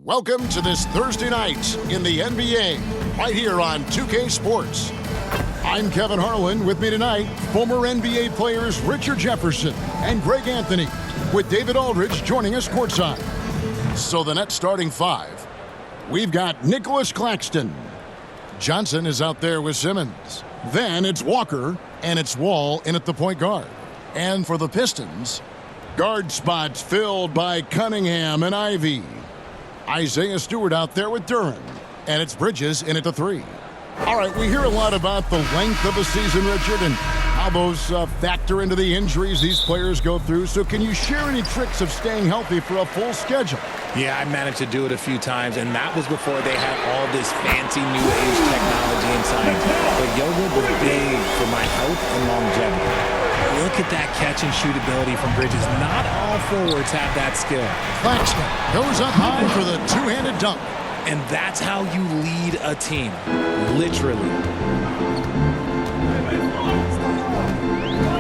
Welcome to this Thursday night in the NBA, right here on 2K Sports. I'm Kevin Harlan. With me tonight, former NBA players Richard Jefferson and Greg Anthony, with David Aldridge joining us courtside. So the Nets starting five. We've got Nicholas Claxton. Johnson is out there with Simmons. Then it's Walker, and it's Wall in at the point guard. And for the Pistons, guard spots filled by Cunningham and Ivy. Isaiah Stewart out there with Duren. And it's Bridges in at the three. All right, we hear a lot about the length of a season, Richard, and how those factor into the injuries these players go through. So can you share any tricks of staying healthy for a full schedule? Yeah, I managed to do it a few times, and that was before they had all this fancy new age technology and science. But yoga was big for my health and longevity. Look at that catch and shoot ability from Bridges. Not all forwards have that skill. Claxton goes up high for the two-handed dunk. And that's how you lead a team. Literally.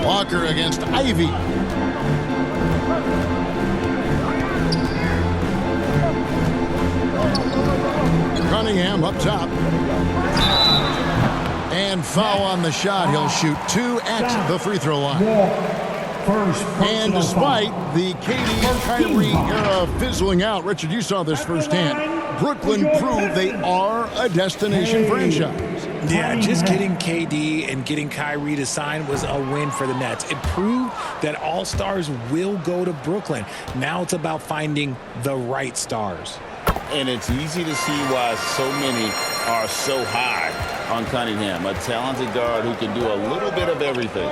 Walker against Ivy. Cunningham up top. And foul on the shot. He'll shoot two at the free throw line. And despite the KD and Kyrie era fizzling out, Richard, you saw this firsthand. Brooklyn proved they are a destination franchise. Yeah, just getting KD and getting Kyrie to sign was a win for the Nets. It proved that all stars will go to Brooklyn. Now it's about finding the right stars. And it's easy to see why so many are so high on Cunningham, a talented guard who can do a little bit of everything.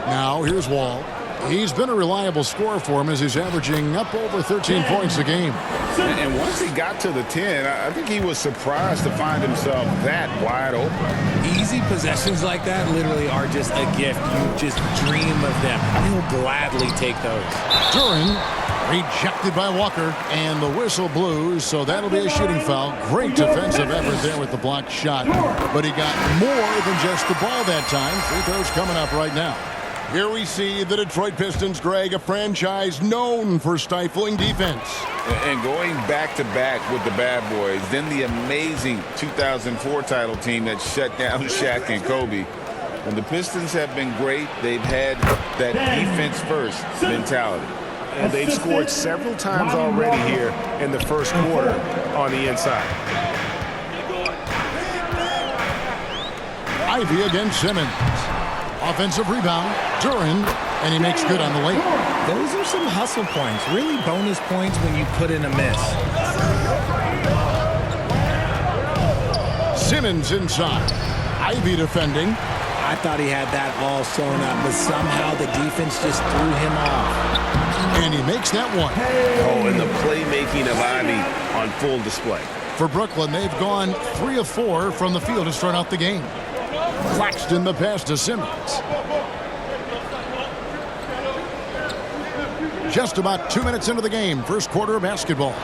Now here's Wall. He's been a reliable scorer for him as he's averaging up over 13 points a game. And once he got to the 10, I think he was surprised to find himself that wide open. Easy possessions like that literally are just a gift. You just dream of them. He'll gladly take those. Duren rejected by Walker, and the whistle blew, so that'll be a shooting foul. Great defensive effort there with the blocked shot, but he got more than just the ball that time. Free throws coming up right now. Here we see the Detroit Pistons, Greg, a franchise known for stifling defense. And going back-to-back with the bad boys, then the amazing 2004 title team that shut down Shaq and Kobe. And the Pistons have been great. They've had that defense-first mentality. And they've scored several times already here in the first quarter on the inside. Ivy against Simmons. Offensive rebound, Duren, and he makes good on the layup. Those are some hustle points, really bonus points when you put in a miss. Simmons inside. Ivy defending. I thought he had that all sewn up, but somehow the defense just threw him off. And he makes that one. Oh, and the playmaking of Ivy on full display. For Brooklyn, they've gone 3 of 4 from the field to start out the game. Claxton the pass to Simmons. Just about 2 minutes into the game, first quarter of basketball.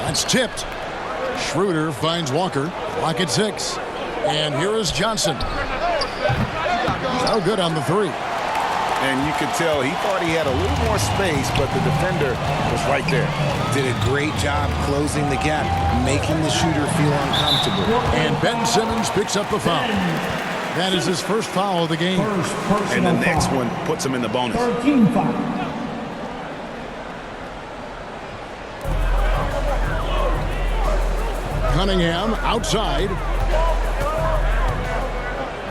That's tipped. Schroeder finds Walker. Clock at 6. And here is Johnson. So good on the three. And you could tell he thought he had a little more space, but the defender was right there. Did a great job closing the gap, making the shooter feel uncomfortable. And Ben Simmons picks up the foul. That is his first foul of the game. And the next one puts him in the bonus. Cunningham outside.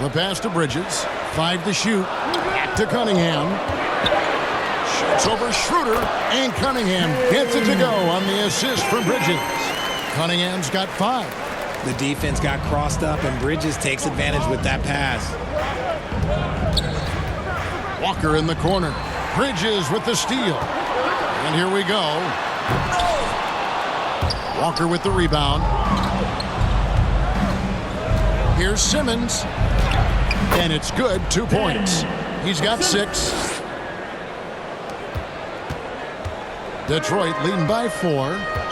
The pass to Bridges. 5 to shoot. To Cunningham. Shoots over Schroeder, and Cunningham gets it to go on the assist from Bridges. Cunningham's got 5. The defense got crossed up, and Bridges takes advantage with that pass. Walker in the corner. Bridges with the steal. And here we go. Walker with the rebound. Here's Simmons. And it's good, 2 points. He's got 6. Detroit leading by 4.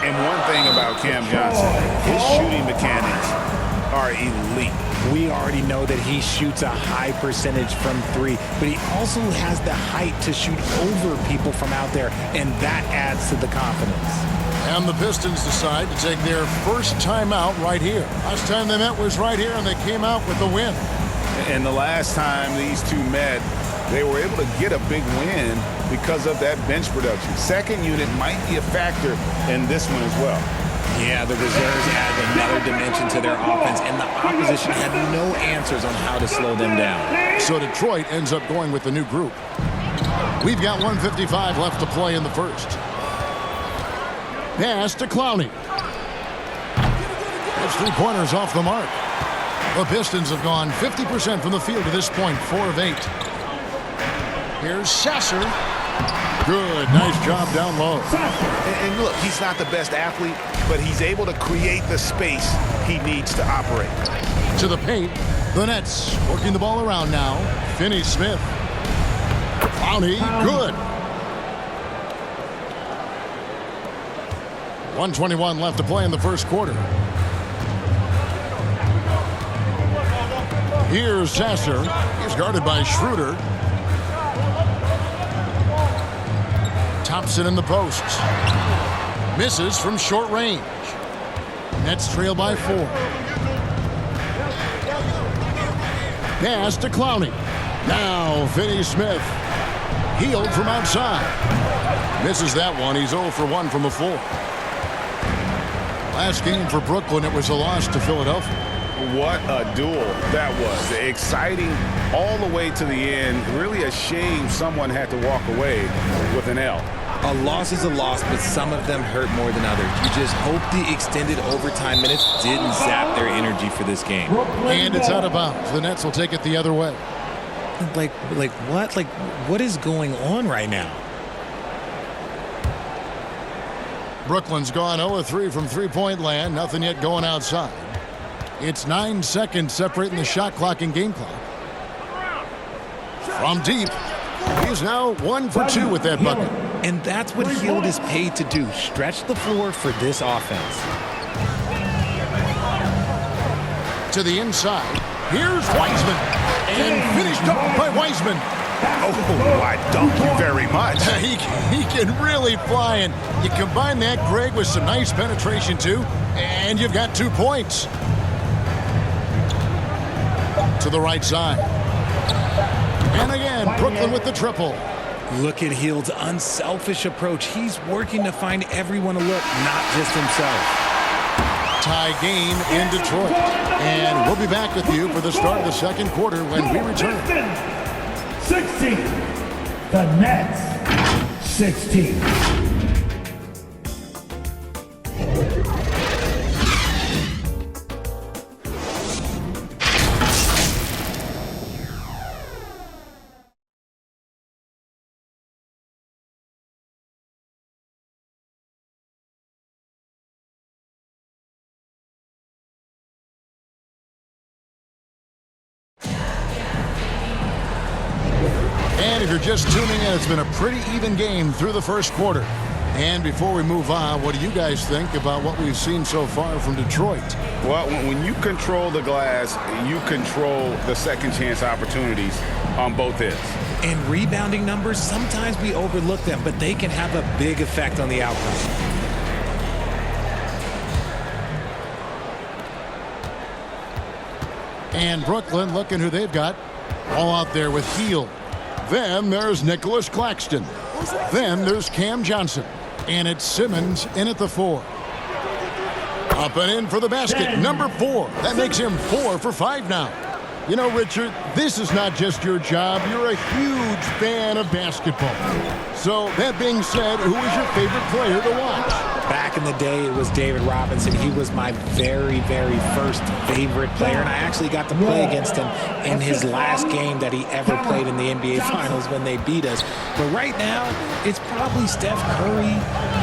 And one thing about Cam Johnson, his shooting mechanics are elite. We already know that he shoots a high percentage from three, but he also has the height to shoot over people from out there, and that adds to the confidence. And the Pistons decide to take their first timeout right here. Last time they met was right here, and they came out with the win. And the last time these two met, they were able to get a big win because of that bench production. Second unit might be a factor in this one as well. Yeah, the reserves added another dimension to their offense, and the opposition had no answers on how to slow them down. So Detroit ends up going with the new group. We've got 1:55 left to play in the first. Pass to Clowney. Those three-pointers off the mark. The Pistons have gone 50% from the field to this point, 4 of 8. Here's Sasser. Good, nice job down low. And look, he's not the best athlete, but he's able to create the space he needs to operate. To the paint, the Nets working the ball around now. Finney-Smith. Clowney, good. 1:21 left to play in the first quarter. Here's Sasser. He's guarded by Schroeder. Thompson in the posts. Misses from short range. Nets trail by 4. Pass to Clowney. Now Finney-Smith. Healed from outside. Misses that one. He's 0 for 1 from the floor. Last game for Brooklyn, it was a loss to Philadelphia. What a duel that was. Exciting all the way to the end. Really a shame someone had to walk away with an L. A loss is a loss, but some of them hurt more than others. You just hope the extended overtime minutes didn't zap their energy for this game. And it's out of bounds. The Nets will take it the other way. Like what? Like, what is going on right now? Brooklyn's gone 0-3 from three-point land. Nothing yet going outside. It's 9 seconds separating the shot clock and game clock. From deep, he's now 1 for 2 with that bucket. And that's what Hield is paid to do, stretch the floor for this offense. To the inside, here's Wiseman. And finished up by Wiseman. Oh, I thank you very much. He can really fly, and you combine that, Greg, with some nice penetration, too, and you've got 2 points. To the right side. And again, Brooklyn with the triple. Look at Hield's unselfish approach. He's working to find everyone a look, not just himself. Tie game in Detroit. And we'll be back with you for the start of the second quarter when we return. 16. The Nets 16. And if you're just tuning in, it's been a pretty even game through the first quarter. And before we move on, what do you guys think about what we've seen so far from Detroit? Well, when you control the glass, you control the second chance opportunities on both ends. And rebounding numbers, sometimes we overlook them, but they can have a big effect on the outcome. And Brooklyn, looking who they've got, all out there with Hield. Then there's Nicholas Claxton. Then there's Cam Johnson. And it's Simmons in at the 4. Up and in for the basket, number 4. That makes him 4 for 5 now. You know, Richard, this is not just your job. You're a huge fan of basketball. So, that being said, who is your favorite player to watch? Back in the day, it was David Robinson. He was my very, very first favorite player, and I actually got to play against him in his last game that he ever played in the NBA Finals when they beat us. But right now, it's probably Steph Curry,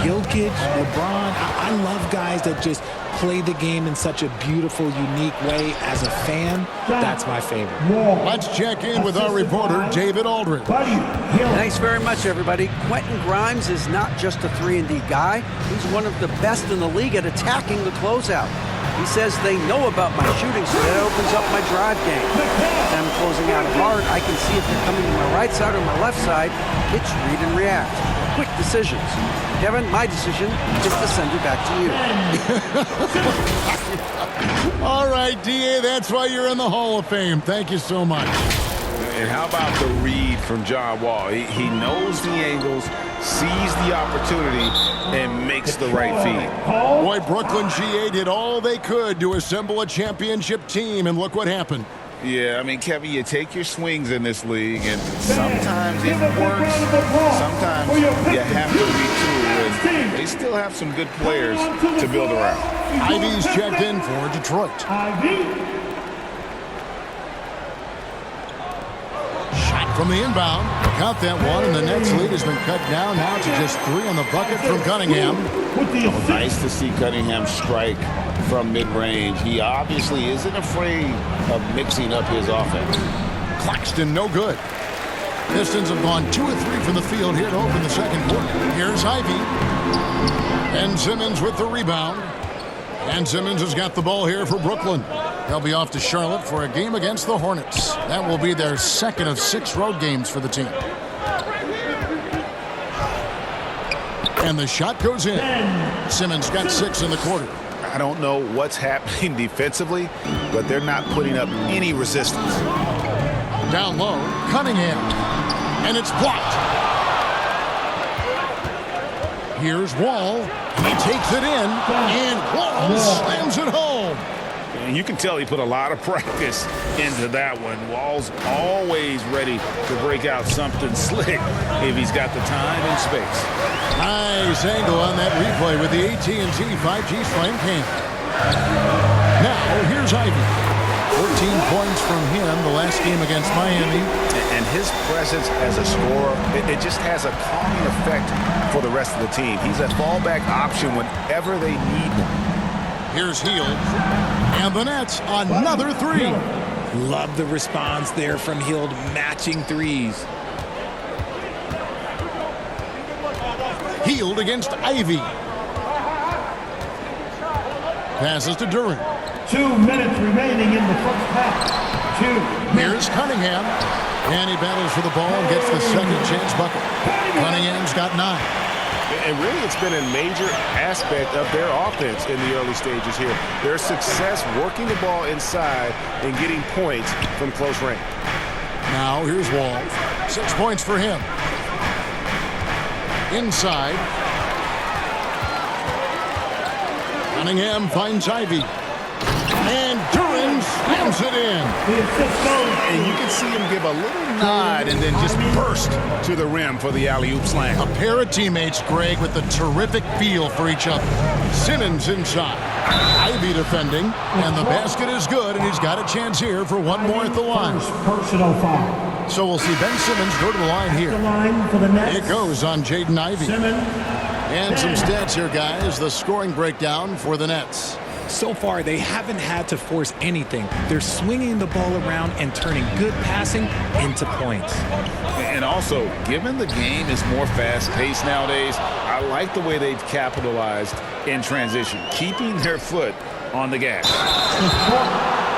Jokic, LeBron. I love guys that just play the game in such a beautiful, unique way. As a fan, that's my favorite. Let's check in with our reporter, David Aldridge. Thanks very much, everybody. Quentin Grimes is not just a 3-and-D guy. He's one of the best in the league at attacking the closeout. He says they know about my shooting, so that opens up my drive game. As I'm closing out hard, I can see if they're coming to my right side or my left side. It's read and react. Quick decisions. Kevin, my decision is to send it back to you. All right, D.A., that's why you're in the Hall of Fame. Thank you so much. And how about the read from John Wall? He knows the angles, sees the opportunity, and makes the right feed. Boy, Brooklyn GA did all they could to assemble a championship team, and look what happened. Yeah, I mean, Kevin, you take your swings in this league, and sometimes it works, sometimes you have to retool, and they still have some good players to build around. Ivy's checked in for Detroit. Shot from the inbound. Got that one, and the Nets lead has been cut down now to just 3 on the bucket from Cunningham. Nice to see Cunningham strike from mid-range. He obviously isn't afraid of mixing up his offense. Claxton, no good. Pistons have gone 2 of 3 from the field here to open the second quarter. Here's Ivy. Ben Simmons with the rebound. And Simmons has got the ball here for Brooklyn. They'll be off to Charlotte for a game against the Hornets. That will be their second of 6 road games for the team. And the shot goes in. Simmons got 6 in the quarter. I don't know what's happening defensively, but they're not putting up any resistance. Down low, Cunningham. And it's blocked. Here's Wall. He takes it in, and Wall slams it home. And you can tell he put a lot of practice into that one. Wall's always ready to break out something slick if he's got the time and space. Nice angle on that replay with the AT&T 5G Slam Cam. Now, here's Ivy. 14 points from him the last game against Miami. And his presence as a scorer, it just has a calming effect for the rest of the team. He's a fallback option whenever they need him. Here's Hield. And the Nets, another 3. Love the response there from Hield, matching threes. Hield against Ivy. Passes to Durant. 2 minutes remaining in the first half. 2. Here's Cunningham. And he battles for the ball and gets the second chance bucket. Cunningham's got 9. And really, it's been a major aspect of their offense in the early stages here. Their success working the ball inside and getting points from close range. Now, here's Wall. 6 points for him. Inside. Cunningham finds Ivy. And Durant slams it in. And you can see him give a little nod and then just burst to the rim for the alley-oop slam. A pair of teammates, Greg, with a terrific feel for each other. Simmons inside. Ivy defending. And the basket is good, and he's got a chance here for one more at the line. Personal foul. So we'll see Ben Simmons go to the line here. The line for the Nets. It goes on Jaden Ivey. Simmons. And some stats here, guys. The scoring breakdown for the Nets. So far, they haven't had to force anything. They're swinging the ball around and turning good passing into points. And also, given the game is more fast-paced nowadays, I like the way they've capitalized in transition, keeping their foot on the gas.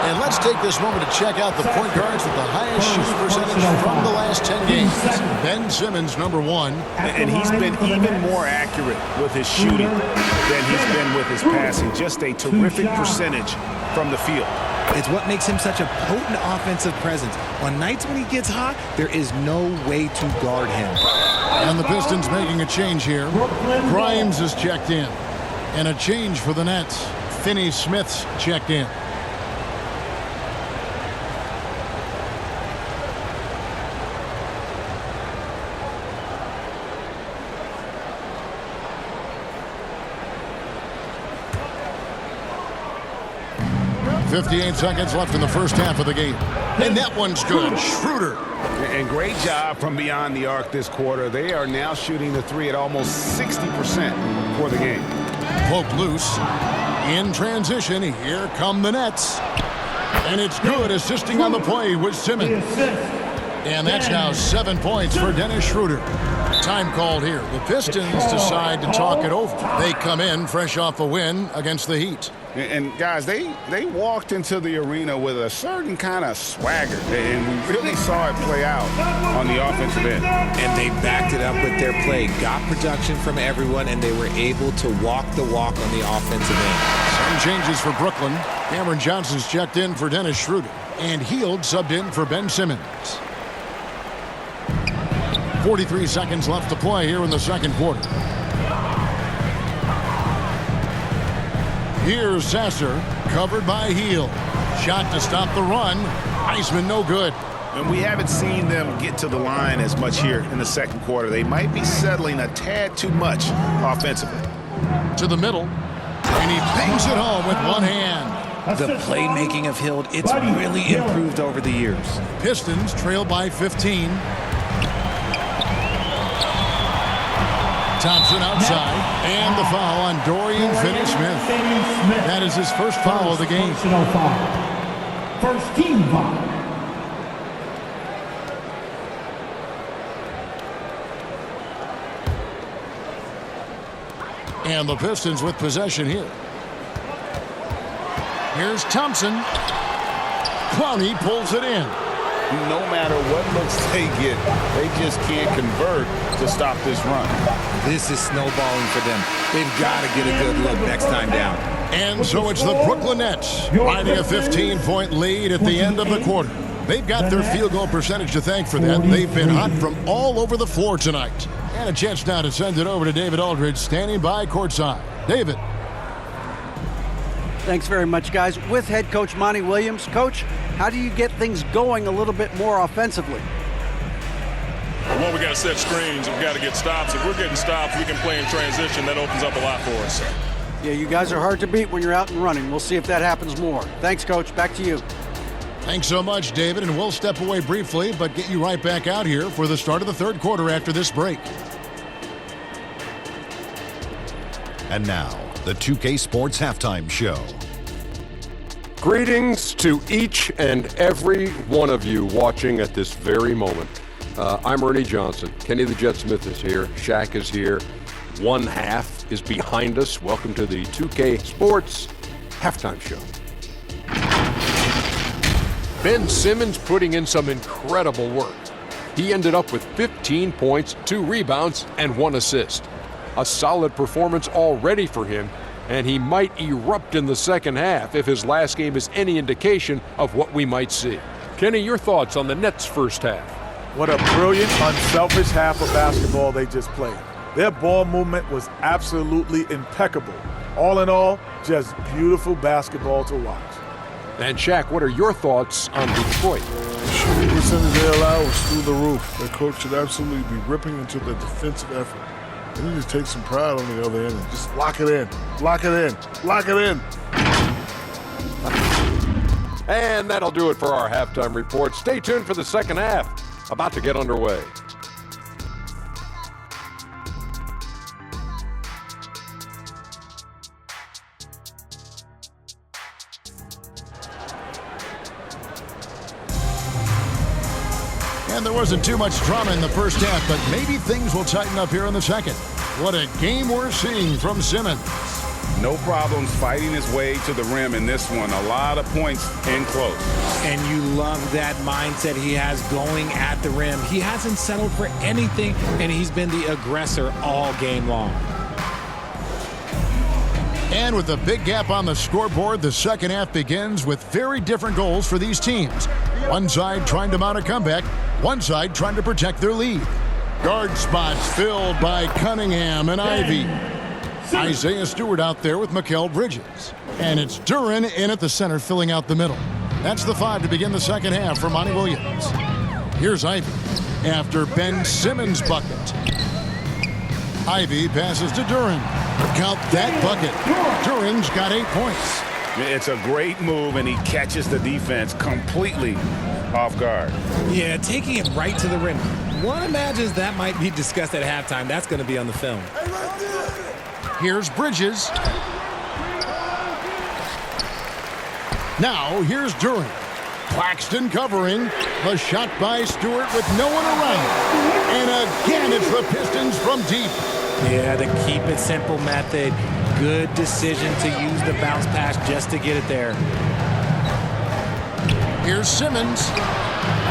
And let's take this moment to check out the point guards with the highest shooting percentage from the last 10 games. Ben Simmons, number 1. And he's been even more accurate with his shooting than he's been with his passing. Just a terrific percentage from the field. It's what makes him such a potent offensive presence. On nights when he gets hot, there is no way to guard him. And the Pistons making a change here. Grimes is checked in. And a change for the Nets. Finney Smith's checked in. .58 seconds left in the first half of the game. And that one's good. Schroeder. And great job from beyond the arc this quarter. They are now shooting the 3 at almost 60% for the game. Poke loose. In transition, here come the Nets. And it's good. Assisting on the play with Simmons. And that's now 7 points for Dennis Schroeder. Time called here. The Pistons decide to talk it over. They come in fresh off a win against the Heat. And guys, they walked into the arena with a certain kind of swagger, and we really saw it play out on the offensive end. And they backed it up with their play, got production from everyone, and they were able to walk the walk on the offensive end. Some changes for Brooklyn. Cameron Johnson's checked in for Dennis Schroeder, and Hield subbed in for Ben Simmons. 43 seconds left to play here in the second quarter. Here's Sasser, covered by Hield. Shot to stop the run. Iceman no good. And we haven't seen them get to the line as much here in the second quarter. They might be settling a tad too much offensively. To the middle, and he bangs it home with one hand. The playmaking of Hield, it's really improved over the years. Pistons trail by 15. Thompson outside, and the foul on Dorian Finney-Smith. That is his first foul of the game. First team foul. And the Pistons with possession here. Here's Thompson. Clowney pulls it in. No matter what looks they get, they just can't convert to stop this run. This is snowballing for them. They've got to get a good look next time down. And so it's the Brooklyn Nets riding a 15-point lead at the end of the quarter. They've got their field goal percentage to thank for that. They've been hot from all over the floor tonight. And a chance now to send it over to David Aldridge, standing by courtside. David. Thanks very much, guys. With head coach Monty Williams. Coach, how do you get things going a little bit more offensively? Well, we got to set screens and we got to get stops. If we're getting stops, we can play in transition. That opens up a lot for us. Yeah, you guys are hard to beat when you're out and running. We'll see if that happens more. Thanks, Coach. Back to you. Thanks so much, David, and we'll step away briefly, but get you right back out here for the start of the third quarter after this break. And now, the 2K Sports Halftime Show. Greetings to each and every one of you watching at this very moment. I'm Ernie Johnson. Kenny the Jet Smith is here. Shaq is here. One half is behind us. Welcome to the 2K Sports Halftime Show. Ben Simmons putting in some incredible work. He ended up with 15 points, 2 rebounds, and 1 assist. A solid performance already for him, and he might erupt in the second half if his last game is any indication of what we might see. Kenny, your thoughts on the Nets' first half? What a brilliant, unselfish half of basketball they just played. Their ball movement was absolutely impeccable. All in all, just beautiful basketball to watch. And Shaq, what are your thoughts on Detroit? Shooting percentage they allow was through the roof. Their coach should absolutely be ripping into the defensive effort. And he just takes some pride on the other end and just lock it in, lock it in, lock it in. And that'll do it for our halftime report. Stay tuned for the second half, about to get underway. And there wasn't too much drama in the first half, but maybe things will tighten up here in the second. What a game we're seeing from Simmons. No problems fighting his way to the rim in this one. A lot of points in close. And you love that mindset he has going at the rim. He hasn't settled for anything, and he's been the aggressor all game long. And with a big gap on the scoreboard, the second half begins with very different goals for these teams. One side trying to mount a comeback, one side trying to protect their lead. Guard spots filled by Cunningham and Ivy. Isaiah Stewart out there with Mikal Bridges. And it's Duren in at the center, filling out the middle. That's the 5 to begin the second half for Monty Williams. Here's Ivy after Ben Simmons' bucket. Ivy passes to Duren. Count that bucket. Duren's got 8 points. It's a great move, and he catches the defense completely off guard. Yeah, taking it right to the rim. One imagines that might be discussed at halftime. That's going to be on the film. Here's Bridges. Now, here's Duren. Claxton covering. The shot by Stewart with no one around. And again, it's the Pistons from deep. Yeah, the keep it simple method. Good decision to use the bounce pass just to get it there. Here's Simmons.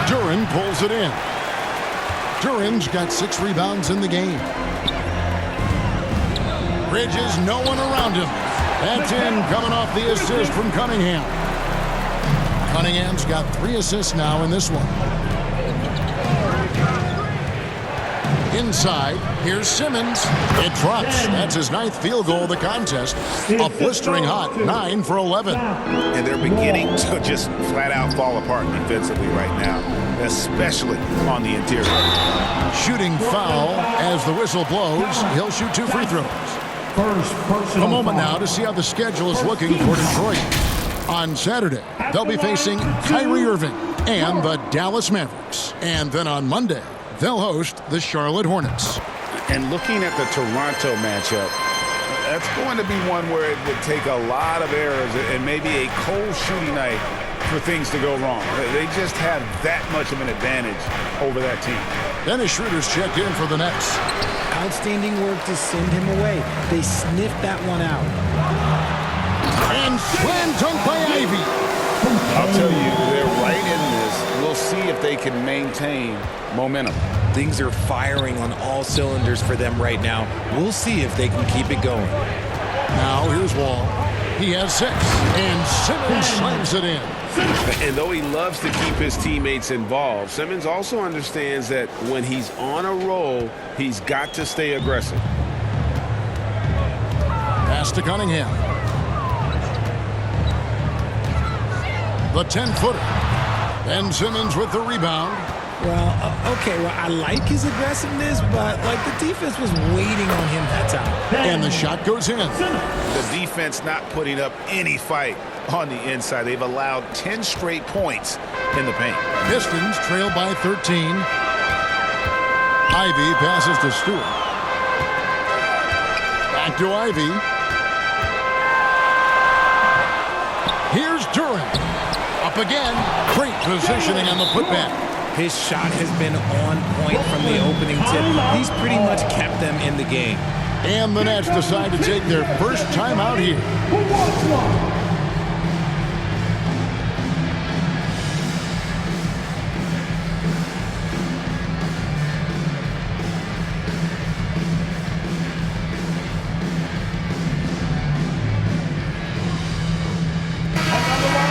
Duren pulls it in. Duren's got 6 rebounds in the game. Bridges, no one around him. That's in, coming off the assist from Cunningham. Cunningham's got 3 assists now in this one. Inside, here's Simmons. It drops. That's his 9th field goal of the contest. A blistering hot 9 for 11. And they're beginning to just flat out fall apart defensively right now, especially on the interior. Shooting foul as the whistle blows. He'll shoot 2 free throws. A moment now to see how the schedule is looking for Detroit. On Saturday, they'll be facing Kyrie Irving and the Dallas Mavericks. And then on Monday, they'll host the Charlotte Hornets. And looking at the Toronto matchup, that's going to be one where it would take a lot of errors and maybe a cold shooting night for things to go wrong. They just have that much of an advantage over that team. Dennis Schroeder's checked in for the Nets. Outstanding work to send him away. They sniffed that one out. And slam dunk by Ivy. I'll tell you, they're right in this. We'll see if they can maintain momentum. Things are firing on all cylinders for them right now. We'll see if they can keep it going. Now here's Wall. He has 6, and Simmons slams it in. And though he loves to keep his teammates involved, Simmons also understands that when he's on a roll, he's got to stay aggressive. Pass to Cunningham. The 10-footer. Ben Simmons with the rebound. Well, okay, well, I like his aggressiveness, but, like, the defense was waiting on him that time. And the shot goes in. The defense not putting up any fight on the inside. They've allowed 10 straight points in the paint. Pistons trail by 13. Ivy passes to Stewart. Back to Ivy. Here's Duren. Up again. Great positioning on the putback. His shot has been on point from the opening tip. He's pretty much kept them in the game. And the Nets decide to take their first time out here.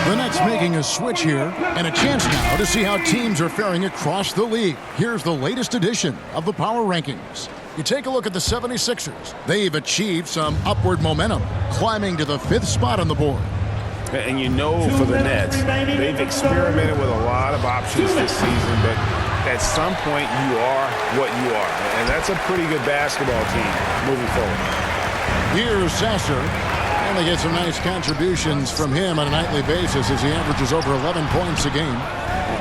The Nets making a switch here, and a chance now to see how teams are faring across the league. Here's the latest edition of the Power Rankings. You take a look at the 76ers. They've achieved some upward momentum, climbing to the 5th spot on the board. And you know for the Nets, they've experimented with a lot of options this season, but at some point you are what you are. And that's a pretty good basketball team moving forward. Here's Sasser. And they get some nice contributions from him on a nightly basis as he averages over 11 points a game.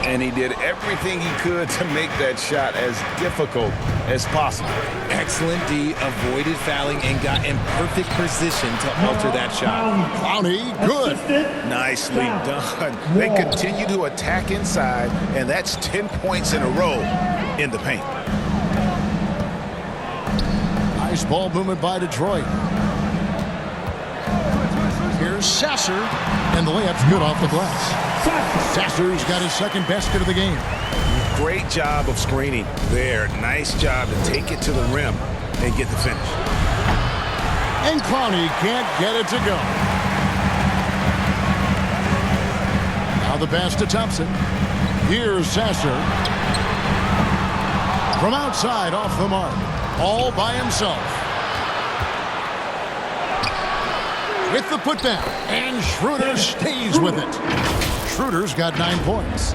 And he did everything he could to make that shot as difficult as possible. Excellent D, avoided fouling, and got in perfect position to alter that shot. Clowney, good. Nicely done. They continue to attack inside, and that's 10 points in a row in the paint. Nice ball movement by Detroit. Here's Sasser, and the layup's good off the glass. Sasser's got his 2nd basket of the game. Great job of screening there. Nice job to take it to the rim and get the finish. And Clowney can't get it to go. Now the pass to Thompson. Here's Sasser. From outside, off the mark. All by himself. With the putback, and Schroeder stays with it. Schroeder's got 9 points.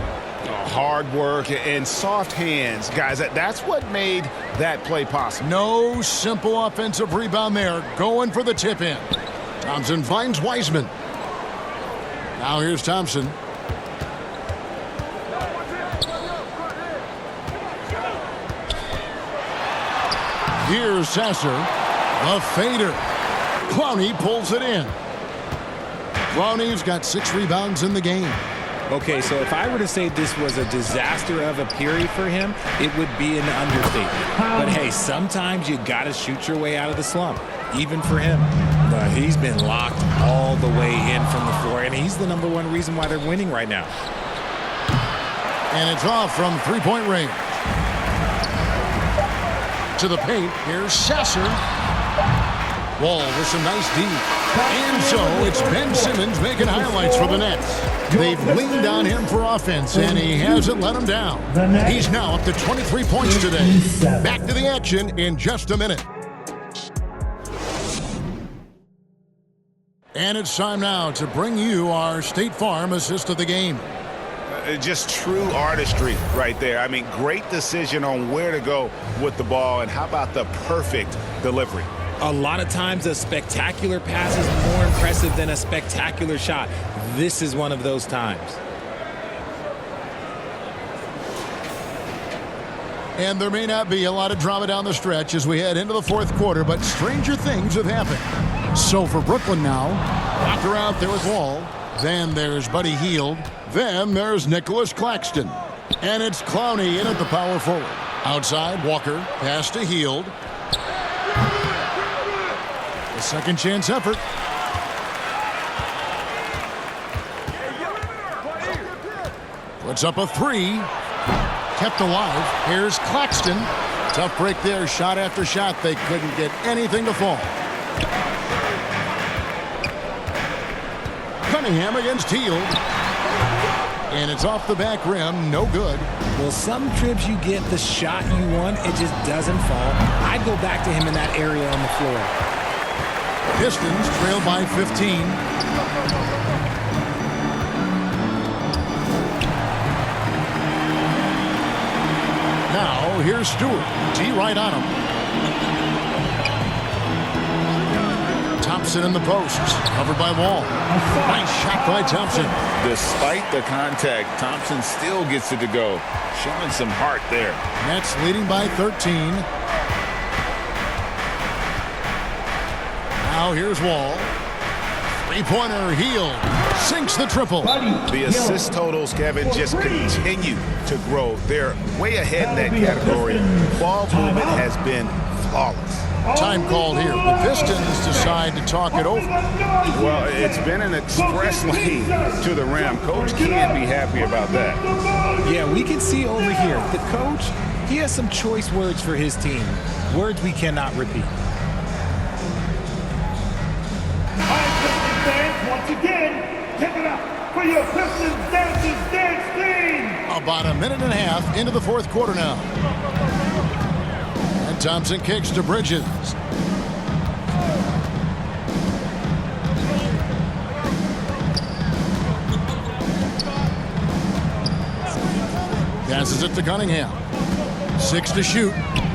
Hard work and soft hands. Guys, that's what made that play possible. No simple offensive rebound there. Going for the tip-in. Thompson finds Wiseman. Now here's Thompson. Here's Sasser. The fader. Clowney pulls it in. Clowney's got 6 rebounds in the game. Okay, so if I were to say this was a disaster of a period for him, it would be an understatement. But hey, sometimes you got to shoot your way out of the slump. even for him. He's been locked all the way in from the floor, and he's the #1 reason why they're winning right now. And it's off from three-point range. To the paint, here's Sasser. Wall with some nice D. And so it's Ben Simmons making highlights for the Nets. They've leaned on him for offense, and he hasn't let them down. He's now up to 23 points today. Back to the action in just a minute. And it's time now to bring you our State Farm assist of the game. Just true artistry right there. I mean, great decision on where to go with the ball, and how about the perfect delivery? A lot of times a spectacular pass is more impressive than a spectacular shot. This is one of those times. And there may not be a lot of drama down the stretch as we head into the fourth quarter, but stranger things have happened. So for Brooklyn now, Walker out there with Wall. Then there's Buddy Hield. Then there's Nicholas Claxton. And it's Clowney in at the power forward. Outside, Walker, pass to Hield. A second chance effort. Puts up a three. Kept alive. Here's Claxton. Tough break there. Shot after shot. They couldn't get anything to fall. Cunningham against Hield. And it's off the back rim. No good. Well, some trips you get the shot you want. It just doesn't fall. I'd go back to him in that area on the floor. Pistons trail by 15. Now, here's Stewart. T right on him. Thompson in the post. Covered by Wall. Nice shot by Thompson. Despite the contact, Thompson still gets it to go. Showing some heart there. Nets leading by 13. Now here's Wall. Three-pointer, Hield. Sinks the triple. The assist totals, Kevin, just continue to grow. They're way ahead in that category. Ball movement has been flawless. Time called here. The Pistons decide to talk it over. Well, it's been an express lane to the rim. Coach can't be happy about that. Yeah, we can see over here. The coach, he has some choice words for his team. Words we cannot repeat. Once again, give it up for your Pistons Dancers Dance Team. About a minute and a half into the fourth quarter now. And Thompson kicks to Bridges. Passes it to Cunningham. 6 to shoot.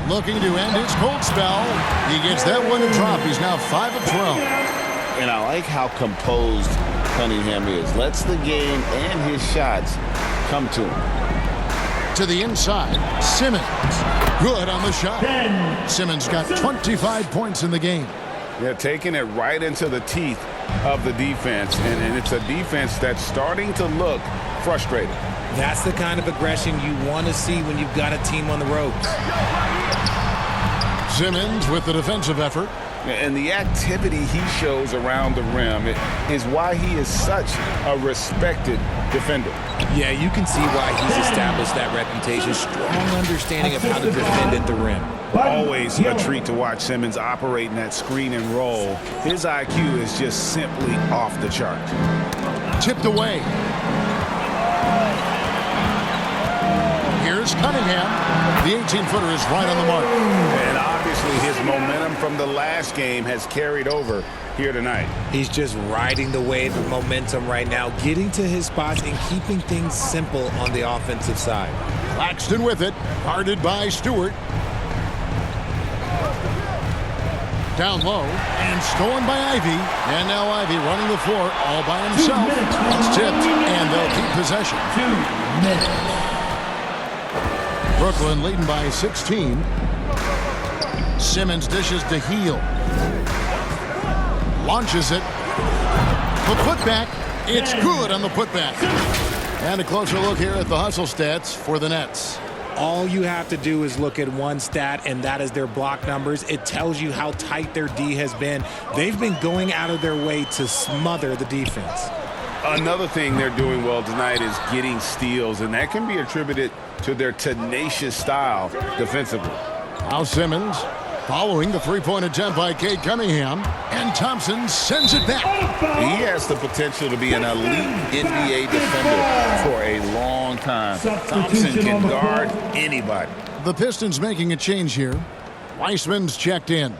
Looking to end his cold spell. He gets that one to drop. He's now 5 of 12. And I like how composed Cunningham is. Lets the game and his shots come to him. To the inside, Simmons. Good on the shot. Simmons got 25 points in the game. Yeah, taking it right into the teeth of the defense. And it's a defense that's starting to look frustrated. That's the kind of aggression you want to see when you've got a team on the ropes. Simmons with the defensive effort. And the activity he shows around the rim is why he is such a respected defender. Yeah, you can see why he's established that reputation. Strong understanding of how to defend at the rim. Always a treat to watch Simmons operating that screen and roll. His IQ is just simply off the chart. Tipped away. Here's Cunningham. The 18-footer is right on the mark. And obviously his momentum from the last game has carried over here tonight. He's just riding the wave of momentum right now, getting to his spots and keeping things simple on the offensive side. Claxton with it, guarded by Stewart. Down low, and stolen by Ivy. And now Ivy running the floor all by himself. It's tipped, and they'll keep possession. 2 minutes. Brooklyn leading by 16. Simmons dishes to Hield. Launches it. The putback. It's good on the putback. And a closer look here at the hustle stats for the Nets. All you have to do is look at one stat, and that is their block numbers. It tells you how tight their D has been. They've been going out of their way to smother the defense. Another thing they're doing well tonight is getting steals, and that can be attributed to their tenacious style defensively. Now Simmons following the three-point attempt by Cade Cunningham, and Thompson sends it back. He has the potential to be an elite NBA defender for a long time. Thompson can guard anybody. The Pistons making a change here. Weissman's checked in.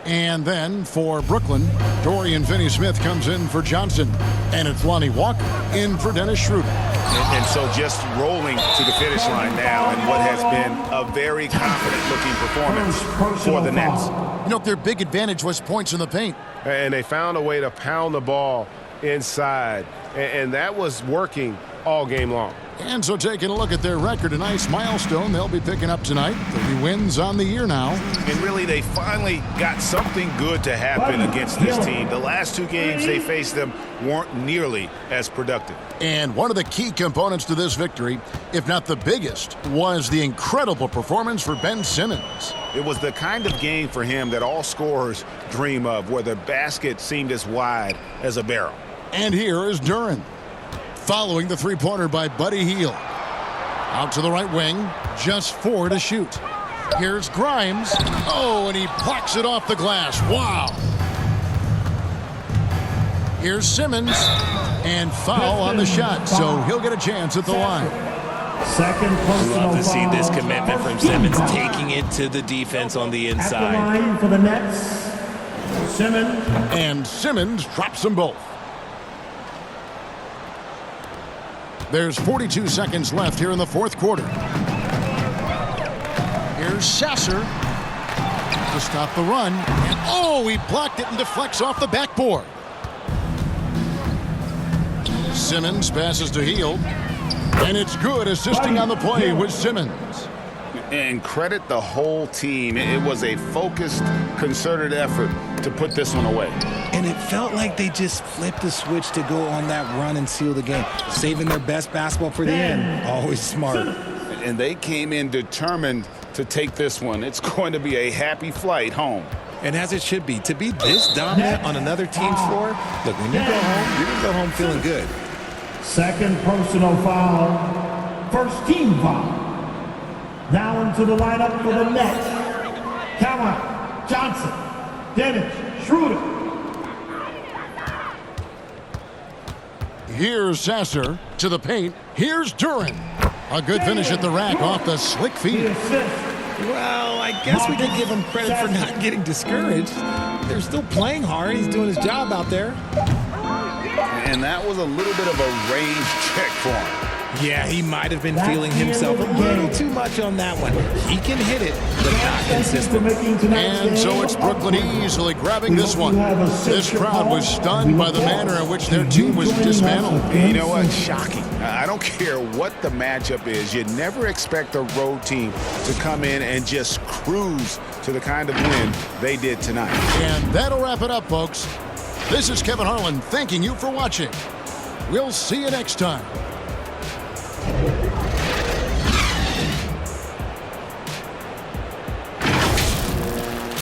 And then for Brooklyn, Dorian Finney-Smith comes in for Johnson. And it's Lonnie Walker in for Dennis Schroeder. And so just rolling to the finish line now in what has been a very confident-looking performance for the Nets. You know, their big advantage was points in the paint. And they found a way to pound the ball inside. And that was working all game long. And so taking a look at their record, a nice milestone they'll be picking up tonight. 30 wins on the year now. And really, they finally got something good to happen against this team. The last two games they faced them weren't nearly as productive. And one of the key components to this victory, if not the biggest, was the incredible performance for Ben Simmons. It was the kind of game for him that all scorers dream of, where the basket seemed as wide as a barrel. And here is Duren. Following the three-pointer by Buddy Hield. Out to the right wing, just 4 to shoot. Here's Grimes. Oh, and he blocks it off the glass. Wow. Here's Simmons. And foul on the shot, so he'll get a chance at the line. Second personal Love to see foul. this commitment from Simmons, taking it to the defense on the At the inside. line for the Nets, Simmons. And Simmons drops them both. There's 42 seconds left here in the fourth quarter. Here's Sasser to stop the run. And oh, he blocked it and deflects off the backboard. Simmons passes to Hield. And it's good, assisting on the play with Simmons. And credit the whole team. It was a focused, concerted effort to put this one away. And it felt like they just flipped the switch to go on that run and seal the game, saving their best basketball for the end. Always smart. And they came in determined to take this one. It's going to be a happy flight home. And as it should be, to be this dominant on another team's floor, look, when you go home, you're going to go home feeling good. Second personal foul. First team foul. Down to the lineup for the Nets. Cameron, Johnson, Dennis, Schroeder. Here's Sasser to the paint. Here's Duren. A good finish at the rack off the slick feed. Well, I guess we can give him credit for not getting discouraged. They're still playing hard. He's doing his job out there. And that was a little bit of a range check for him. Yeah, he might have been feeling himself a little too much on that one. He can hit it, but not consistent. And so it's Brooklyn easily grabbing this one. This crowd was stunned by the manner in which their team was dismantled. You know what? Shocking. I don't care what the matchup is. You never expect a road team to come in and just cruise to the kind of win they did tonight. And that'll wrap it up, folks. This is Kevin Harlan thanking you for watching. We'll see you next time.